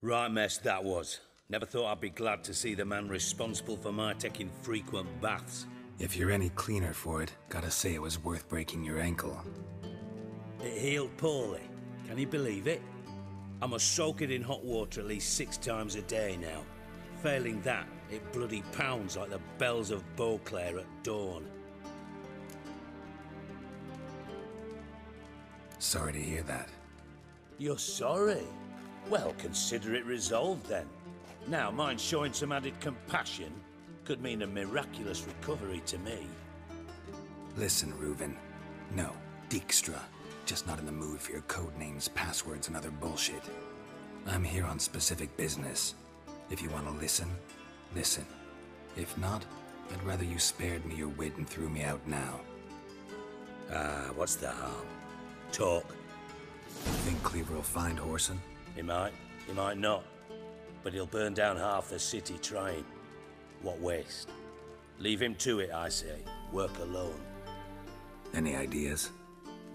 Right mess that was. Never thought I'd be glad to see the man responsible for my taking frequent baths. If you're any cleaner for it, gotta say it was worth breaking your ankle. It healed poorly. Can you believe it? I must soak it in hot water at least 6 times a day now. Failing that, it bloody pounds like the bells of Beauclair at dawn. Sorry to hear that. You're sorry? Well, consider it resolved then. Now, mind showing some added compassion could mean a miraculous recovery to me. Listen, Reuven. No, Dijkstra. Just not in the mood for your code names, passwords, and other bullshit. I'm here on specific business. If you want to listen, listen. If not, I'd rather you spared me your wit and threw me out now. What's the harm? Talk. Think Cleaver will find Whoreson? He might not. But he'll burn down half the city trying. What waste? Leave him to it, I say. Work alone. Any ideas?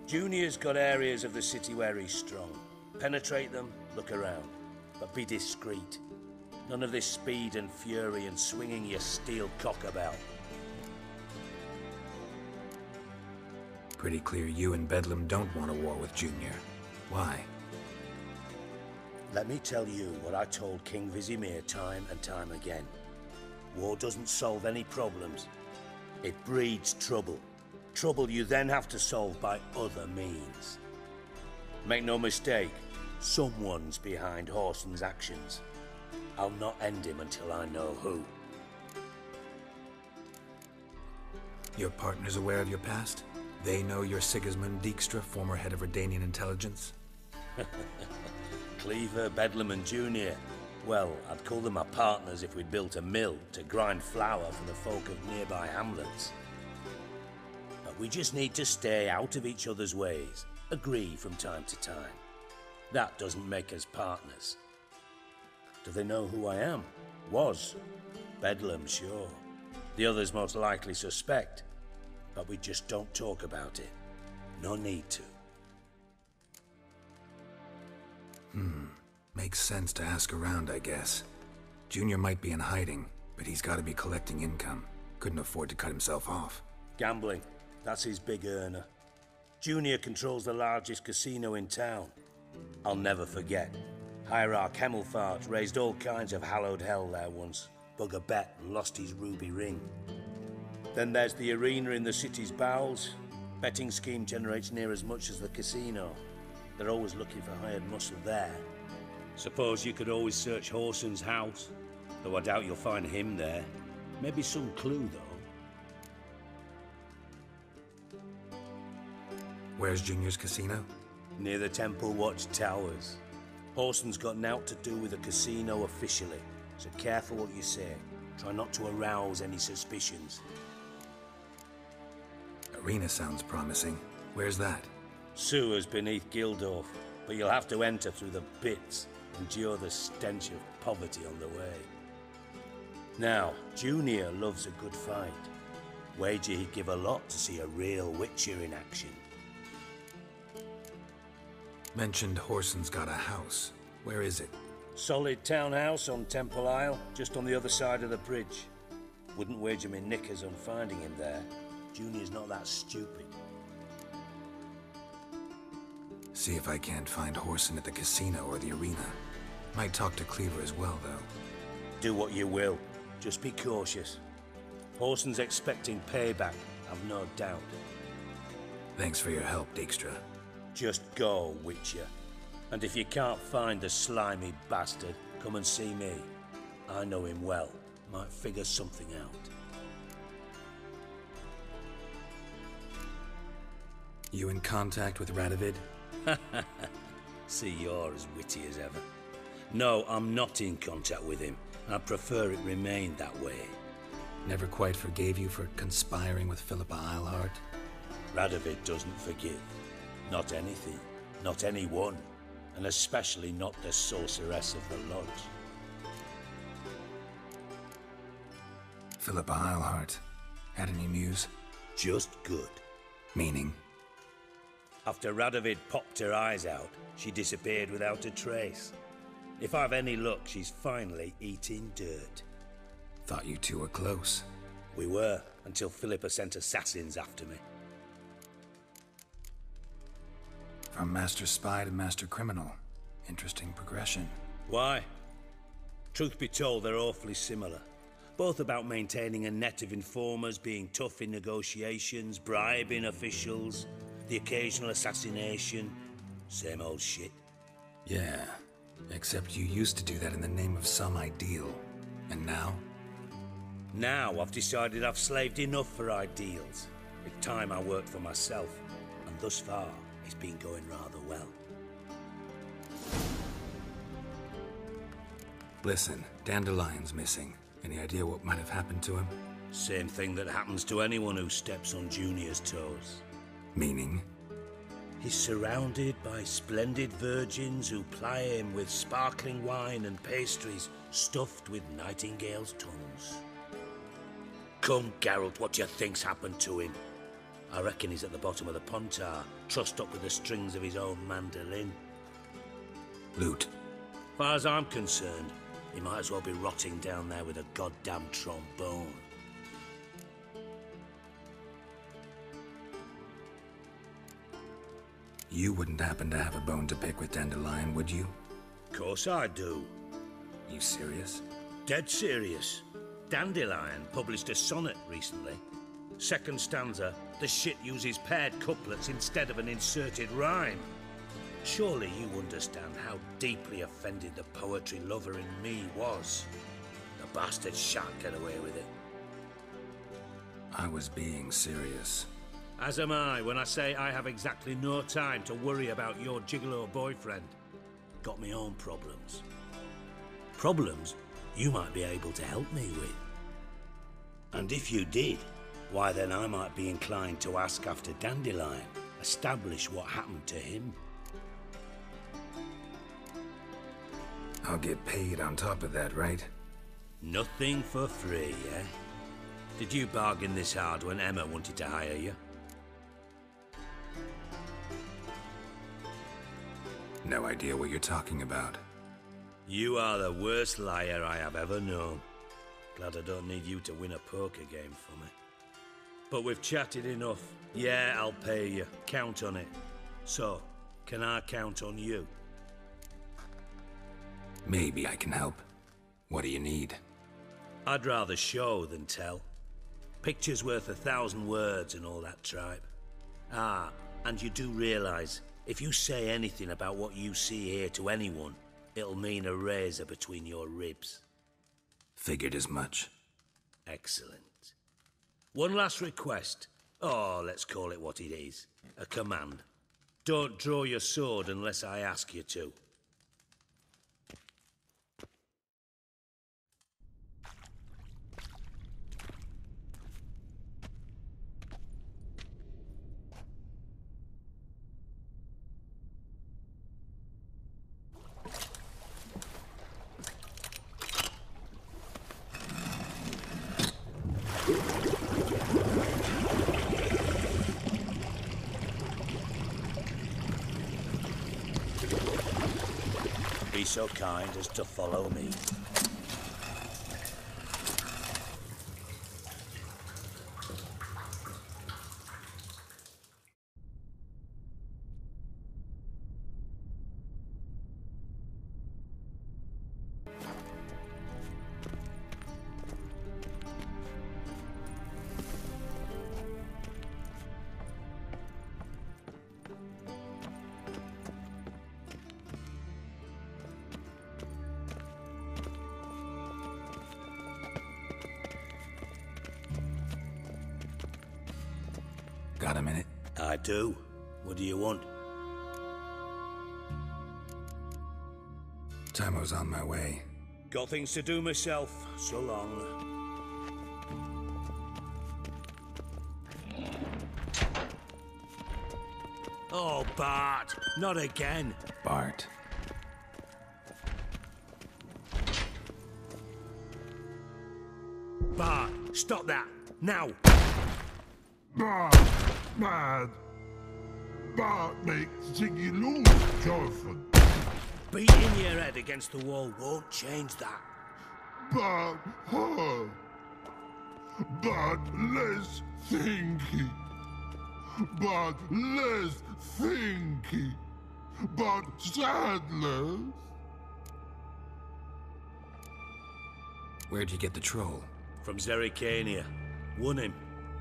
Junior's got areas of the city where he's strong. Penetrate them, look around. But be discreet. None of this speed and fury and swinging your steel cock about. Pretty clear you and Bedlam don't want a war with Junior. Why? Let me tell you what I told King Vizimir time and time again. War doesn't solve any problems. It breeds trouble. Trouble you then have to solve by other means. Make no mistake, someone's behind Whoreson's actions. I'll not end him until I know who. Your partner's aware of your past? They know you're Sigismund Dijkstra, former head of Redanian intelligence? Cleaver, Bedlam and Junior. Well, I'd call them my partners if we'd built a mill to grind flour for the folk of nearby hamlets. But we just need to stay out of each other's ways, agree from time to time. That doesn't make us partners. Do they know who I am? Was. Bedlam, sure. The others most likely suspect. But we just don't talk about it. No need to. Makes sense to ask around, I guess. Junior might be in hiding, but he's got to be collecting income. Couldn't afford to cut himself off. Gambling. That's his big earner. Junior controls the largest casino in town. I'll never forget. Hierarch Hemmelfart raised all kinds of hallowed hell there once. Bug a bet and lost his ruby ring. Then there's the arena in the city's bowels. Betting scheme generates near as much as the casino. They're always looking for hired muscle there. Suppose you could always search Whoreson's house, though I doubt you'll find him there. Maybe some clue, though. Where's Junior's casino? Near the Temple Watch Towers. Whoreson's got nought to do with the casino officially, so careful what you say. Try not to arouse any suspicions. Arena sounds promising. Where's that? Sewers beneath Gildorf, but you'll have to enter through the pits, endure the stench of poverty on the way. Now, Junior loves a good fight. Wager he'd give a lot to see a real Witcher in action. Mentioned Whoreson's got a house. Where is it? Solid townhouse on Temple Isle, just on the other side of the bridge. Wouldn't wager me knickers on finding him there. Junior's not that stupid. See if I can't find Whoreson at the casino or the arena. Might talk to Cleaver as well, though. Do what you will. Just be cautious. Whoreson's expecting payback, I've no doubt. Thanks for your help, Dijkstra. Just go, Witcher. And if you can't find the slimy bastard, come and see me. I know him well. Might figure something out. You in contact with Radovid? See, you're as witty as ever. No, I'm not in contact with him. I'd prefer it remained that way. Never quite forgave you for conspiring with Philippa Eilhart? Radovid doesn't forgive. Not anything. Not anyone. And especially not the sorceress of the Lodge. Philippa Eilhart. Had any news? Just good. Meaning? After Radovid popped her eyes out, she disappeared without a trace. If I've any luck, she's finally eating dirt. Thought you two were close. We were, until Philippa sent assassins after me. From master spy to master criminal. Interesting progression. Why? Truth be told, they're awfully similar. Both about maintaining a net of informers, being tough in negotiations, bribing officials, the occasional assassination. Same old shit. Yeah, except you used to do that in the name of some ideal. And now? Now I've decided I've slaved enough for ideals. It's time I worked for myself. And thus far, it's been going rather well. Listen, Dandelion's missing. Any idea what might have happened to him? Same thing that happens to anyone who steps on Junior's toes. Meaning? He's surrounded by splendid virgins who ply him with sparkling wine and pastries stuffed with nightingales' tongues. Come, Geralt, what do you think's happened to him? I reckon he's at the bottom of the Pontar, trussed up with the strings of his own mandolin. Loot. Far as I'm concerned, he might as well be rotting down there with a goddamn trombone. You wouldn't happen to have a bone to pick with Dandelion, would you? Of course I do. You serious? Dead serious. Dandelion published a sonnet recently. Second stanza, the shit uses paired couplets instead of an inserted rhyme. Surely you understand how deeply offended the poetry lover in me was. The bastard shan't get away with it. I was being serious. As am I when I say I have exactly no time to worry about your gigolo boyfriend. Got me own problems. Problems you might be able to help me with. And if you did, why then I might be inclined to ask after Dandelion, establish what happened to him. I'll get paid on top of that, right? Nothing for free, eh? Did you bargain this hard when Emma wanted to hire you? No idea what you're talking about. You are the worst liar I have ever known. Glad I don't need you to win a poker game for me. But we've chatted enough. Yeah, I'll pay you. Count on it. So, can I count on you? Maybe I can help. What do you need? I'd rather show than tell. Picture's worth 1,000 words and all that tripe. Ah, and you do realize, if you say anything about what you see here to anyone, it'll mean a razor between your ribs. Figured as much. Excellent. One last request. Oh, let's call it what it is. A command. Don't draw your sword unless I ask you to. Be so kind as to follow me. Got a minute? I do. What do you want? Tamo's on my way. Got things to do myself. So long. Oh, Bart! Not again! Bart. Bart, stop that! Now! Bart, mad. Bart makes Ziggy lose, Jonathan. beating your head against the wall won't change that. But less thinky. But less thinky. But sadness. Where'd you get the troll? From Zerrikania. Won him.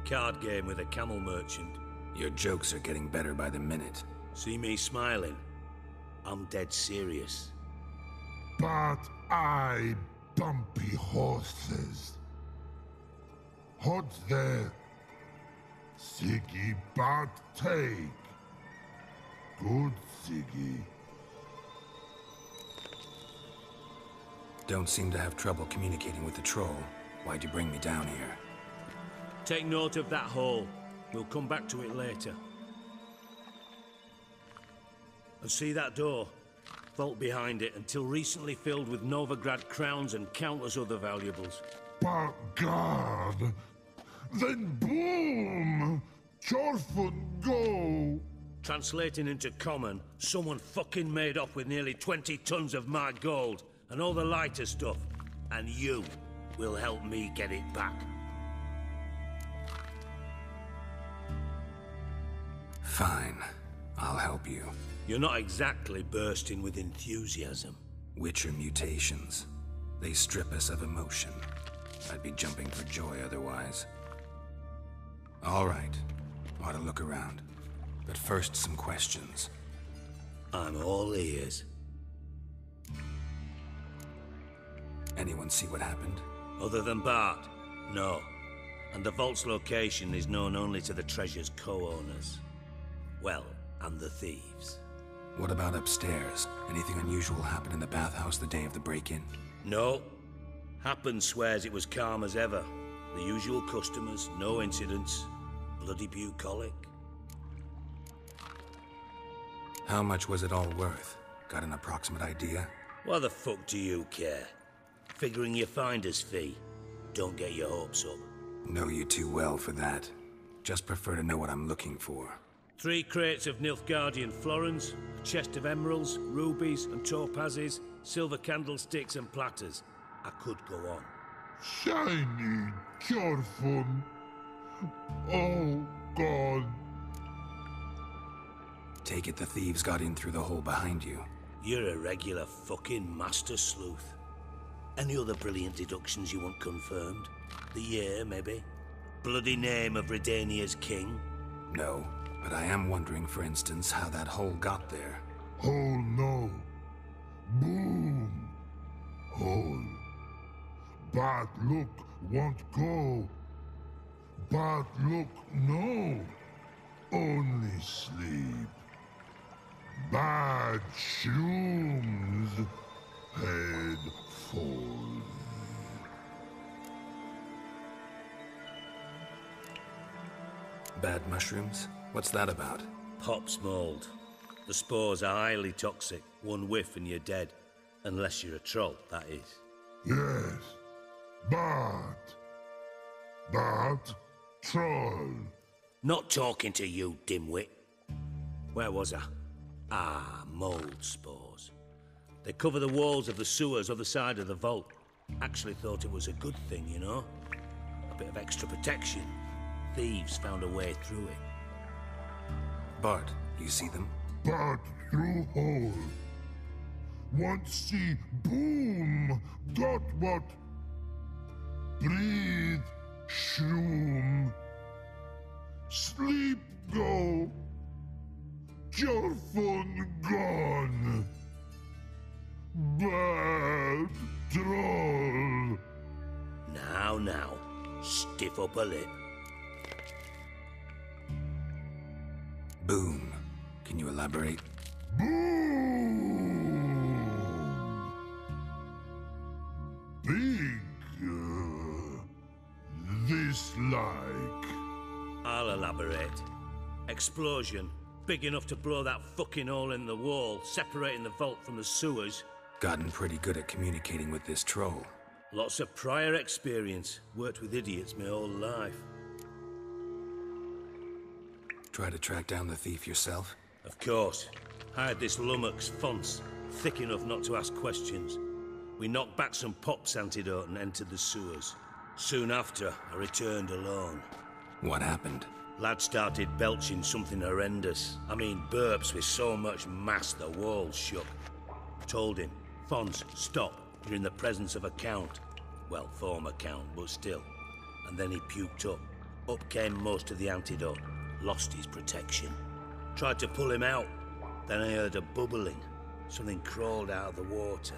Card game with a camel merchant. Your jokes are getting better by the minute. See me smiling? I'm dead serious. But I bumpy horses. Hot there. Siggy but take. Good Siggy. Don't seem to have trouble communicating with the troll. Why'd you bring me down here? Take note of that hole. We'll come back to it later. And see that door? Vault behind it, until recently filled with Novigrad crowns and countless other valuables. But God! Then boom! Chorfun go! Translating into common, someone fucking made off with nearly 20 tons of my gold, and all the lighter stuff. And you will help me get it back. Fine. I'll help you. You're not exactly bursting with enthusiasm. Witcher mutations. They strip us of emotion. I'd be jumping for joy otherwise. All right. Ought to look around. But first, some questions. I'm all ears. Anyone see what happened? Other than Bart? No. And the vault's location is known only to the treasure's co-owners. Well, and the thieves. What about upstairs? Anything unusual happen in the bathhouse the day of the break-in? No. Happen swears it was calm as ever. The usual customers, no incidents. Bloody bucolic. How much was it all worth? Got an approximate idea? Why the fuck do you care? Figuring your finder's fee. Don't get your hopes up. Know you too well for that. Just prefer to know what I'm looking for. 3 crates of Nilfgaardian florins, a chest of emeralds, rubies and topazes, silver candlesticks and platters. I could go on. Shiny Chorfun. Oh, God. Take it the thieves got in through the hole behind you. You're a regular fucking master sleuth. Any other brilliant deductions you want confirmed? The year, maybe? Bloody name of Redania's king? No, but I am wondering, for instance, how that hole got there. Hole no. Boom. Hole. But look won't go. But look no. Only sleep. Bad shrooms. Head falls. Bad mushrooms? What's that about? Pop's mold. The spores are highly toxic. One whiff and you're dead. Unless you're a troll, that is. Yes. But troll. Not talking to you, dimwit. Where was I? Ah, mold spores. They cover the walls of the sewers other side of the vault. Actually thought it was a good thing, you know? A bit of extra protection. Thieves found a way through it. Bart, you see them? But through hole. Want see boom. Got what? Breathe. Shroom. Sleep go. Chorfun gone. Bad troll. Now, stiff up a lip. Boom. Can you elaborate? Boom. Big. This like. I'll elaborate. Explosion. Big enough to blow that fucking hole in the wall, separating the vault from the sewers. Gotten pretty good at communicating with this troll. Lots of prior experience. Worked with idiots my whole life. Try to track down the thief yourself? Of course. Hired this lummox Fonce. thick enough not to ask questions. We knocked back some pop's antidote and entered the sewers. Soon after, I returned alone. What happened? Lad started belching something horrendous. I mean, burps with so much mass the walls shook. Told him, Fons, stop. You're in the presence of a count. Well, former count, but still. And then he puked up. Up came most of the antidote. Lost his protection. Tried to pull him out. Then I heard a bubbling. Something crawled out of the water.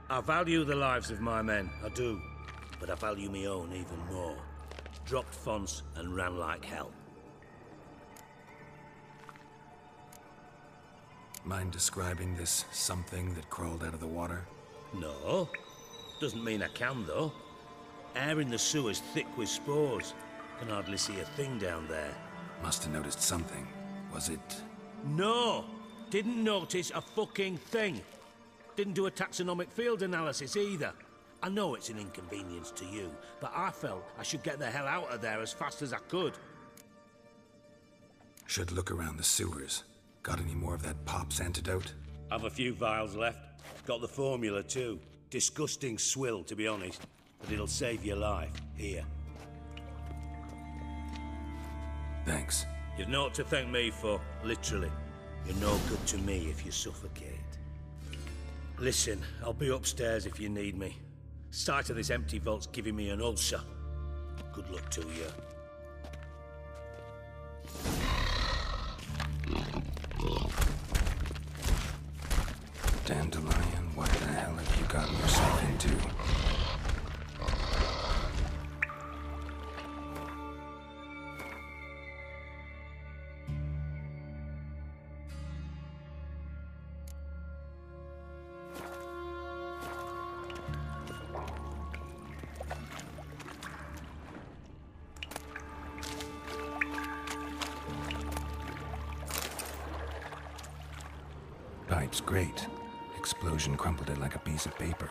I value the lives of my men, I do. But I value my own even more. Dropped Fons and ran like hell. Mind describing this something that crawled out of the water? No. Doesn't mean I can, though. Air in the sewer's thick with spores. Can hardly see a thing down there. Must have noticed something. Was it... No! Didn't notice a fucking thing. Didn't do a taxonomic field analysis either. I know it's an inconvenience to you, but I felt I should get the hell out of there as fast as I could. Should look around the sewers. Got any more of that pop's antidote? I've a few vials left. Got the formula too. Disgusting swill, to be honest. But it'll save your life. Here. Thanks. You've naught to thank me for, literally. You're no good to me if you suffocate. Listen, I'll be upstairs if you need me. Sight of this empty vault's giving me an ulcer. Good luck to you. Dandelion, what the hell have you gotten yourself into? Pipe's great. Explosion crumpled it like a piece of paper.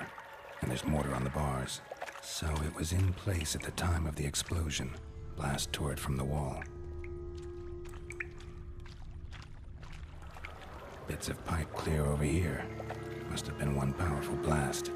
And there's mortar on the bars. So it was in place at the time of the explosion. Blast tore it from the wall. Bits of pipe clear over here. Must have been one powerful blast.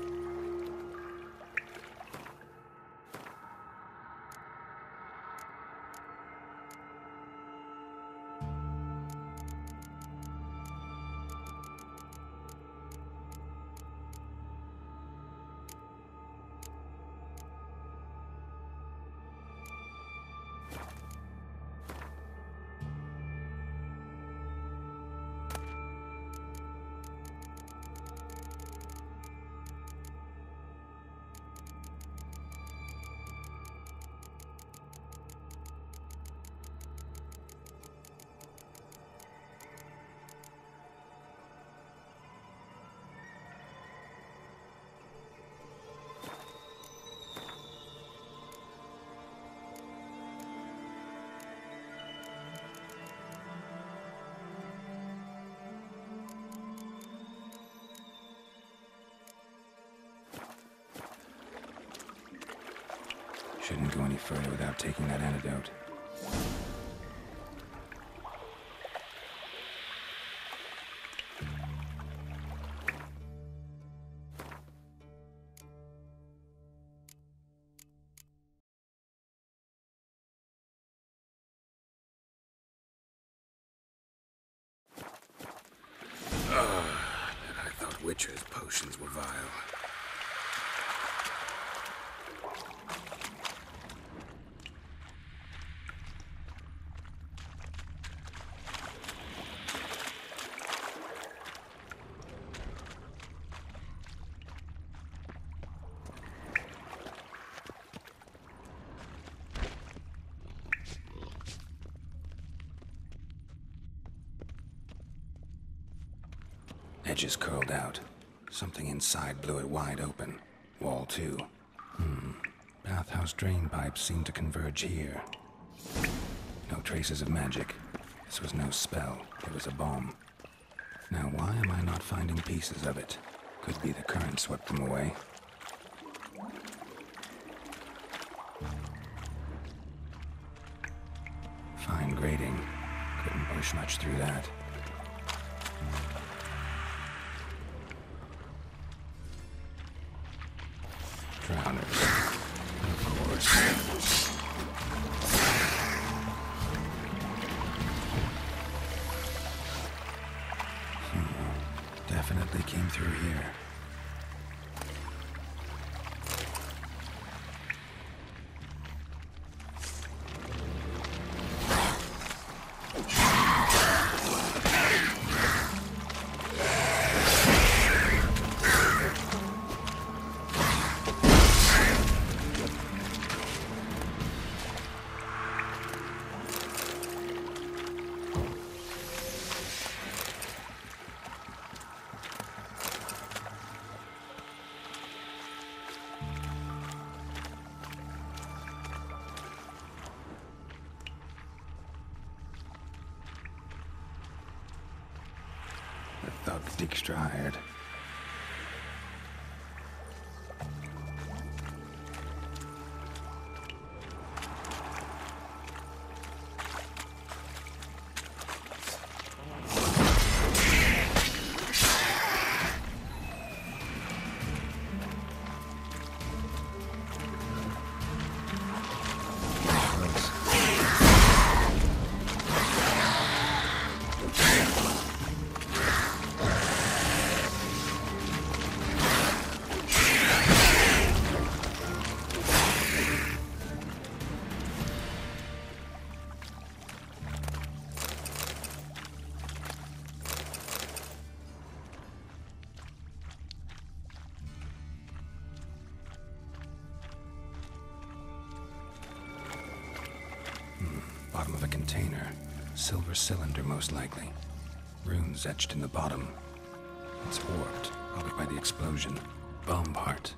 Shouldn't go any further without taking that antidote. I thought Witcher's potions were vile. Edges curled out. Something inside blew it wide open. Wall too. Bathhouse drain pipes seem to converge here. No traces of magic. This was no spell. It was a bomb. Now why am I not finding pieces of it? Could be the current swept them away. Fine grating. Couldn't push much through that. Drowners. Of course. Definitely came through here. The thug Dijkstra hired. Bottom of a container. Silver cylinder, most likely. Runes etched in the bottom. It's warped, probably by the explosion. Bomb part.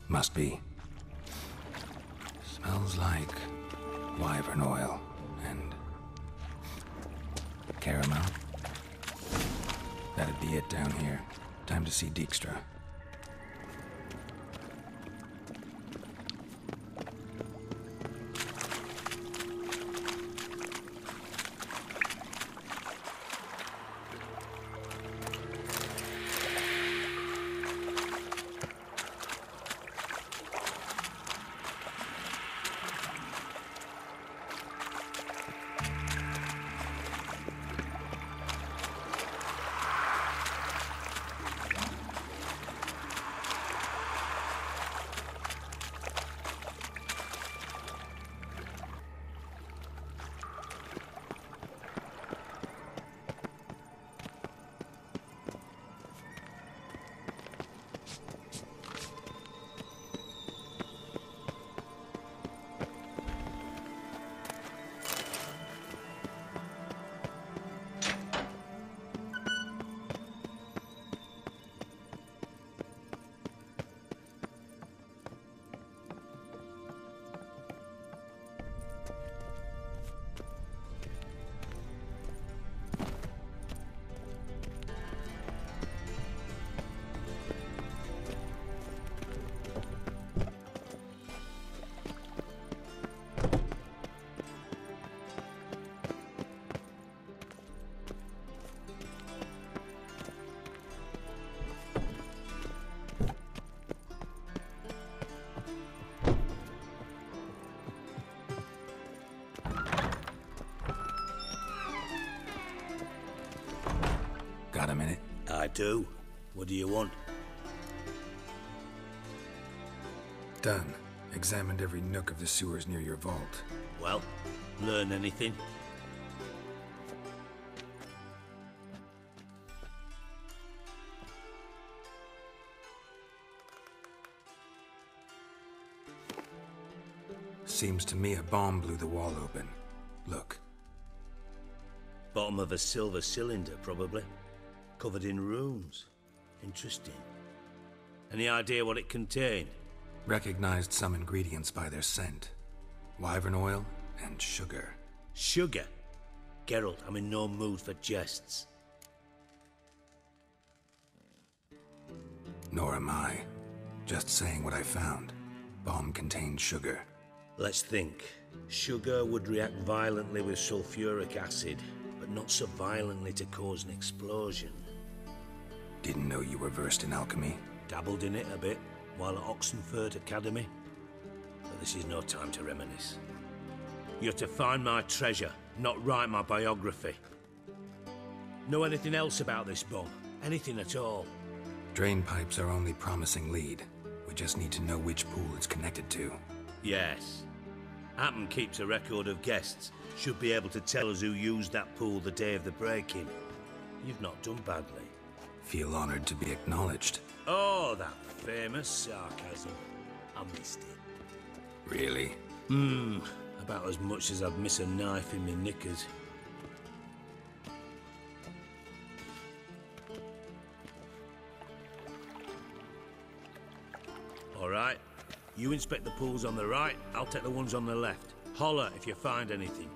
Must be. Smells like wyvern oil and caramel. That'd be it down here. Time to see Dijkstra. Got a minute? I do. What do you want? Done. Examined every nook of the sewers near your vault. Well, learn anything? Seems to me a bomb blew the wall open. Look. Bottom of a silver cylinder, probably. Covered in runes. Interesting. Any idea what it contained? Recognized some ingredients by their scent. Wyvern oil and sugar. Sugar? Geralt, I'm in no mood for jests. Nor am I. Just saying what I found. Bomb contained sugar. Let's think. Sugar would react violently with sulfuric acid, but not so violently to cause an explosion. Didn't know you were versed in alchemy. Dabbled in it a bit. while at Oxenford Academy. But this is no time to reminisce. You're to find my treasure, not write my biography. Know anything else about this bomb? Anything at all? Drain pipes are only promising lead. We just need to know which pool it's connected to. Yes. Appen keeps a record of guests. Should be able to tell us who used that pool the day of the break-in. You've not done badly. Feel honored to be acknowledged. Oh, that famous sarcasm. I missed it. Really? About as much as I'd miss a knife in my knickers. All right. You inspect the pools on the right, I'll take the ones on the left. Holler if you find anything.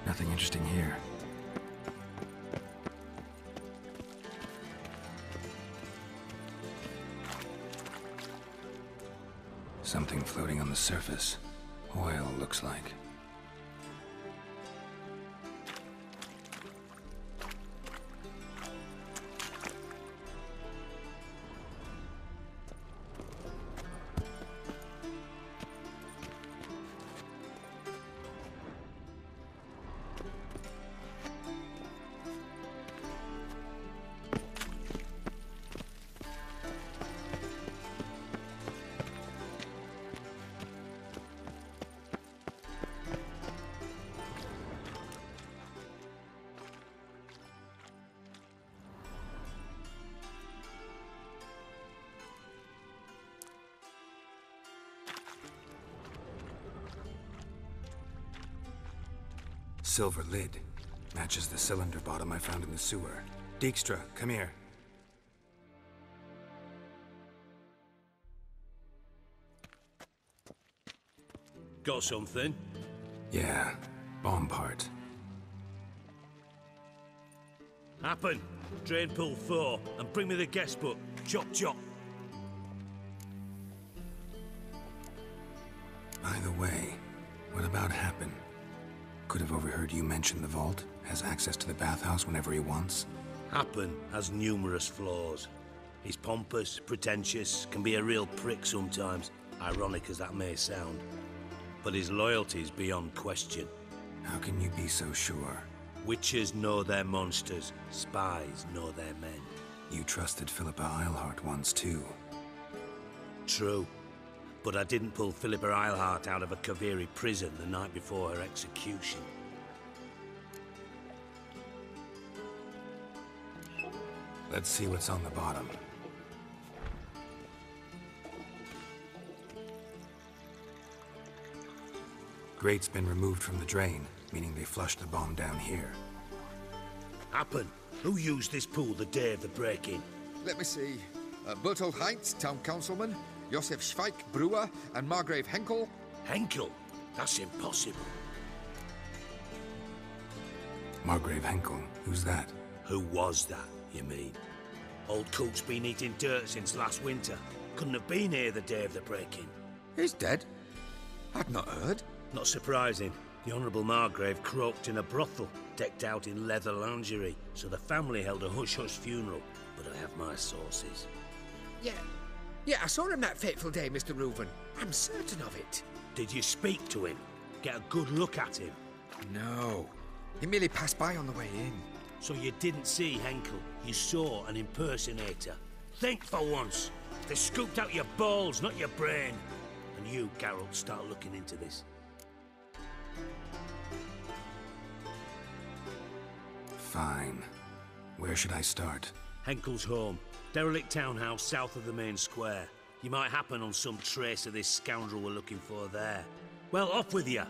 Nothing interesting here. Something floating on the surface. Oil, looks like. Silver lid. Matches the cylinder bottom I found in the sewer. Dijkstra, come here. Got something? Yeah, bomb part. Happen. Drain pool 4, and bring me the guest book. Chop chop. By the way, what about Happen? Could have overheard you mention the vault. Has access to the bathhouse whenever he wants. Happen has numerous flaws. He's pompous, pretentious, can be a real prick sometimes, ironic as that may sound. But his loyalty is beyond question. How can you be so sure? Witches know their monsters, spies know their men. You trusted Philippa Eilhart once too. True. But I didn't pull Philippa Eilhart out of a Kaviri prison the night before her execution. Let's see what's on the bottom. Grate's been removed from the drain, meaning they flushed the bomb down here. Happen. Who used this pool the day of the break-in? Let me see. Bertold Heinz, town councilman, Josef Schweik, brewer, and Margrave Henkel. Henkel? That's impossible. Margrave Henkel? Who's that? Who was that, you mean? Old Cook's been eating dirt since last winter. Couldn't have been here the day of the break-in. He's dead? I'd not heard. Not surprising. The Honourable Margrave croaked in a brothel, decked out in leather lingerie, so the family held a hush-hush funeral. But I have my sources. Yeah, I saw him that fateful day, Mr. Reuven. I'm certain of it. Did you speak to him? Get a good look at him? No. He merely passed by on the way in. So you didn't see Henkel, you saw an impersonator. Think for once. They scooped out your balls, not your brain. And you, Geralt, start looking into this. Fine. Where should I start? Henkel's home. Derelict townhouse south of the main square. You might happen on some trace of this scoundrel we're looking for there. Well, off with you.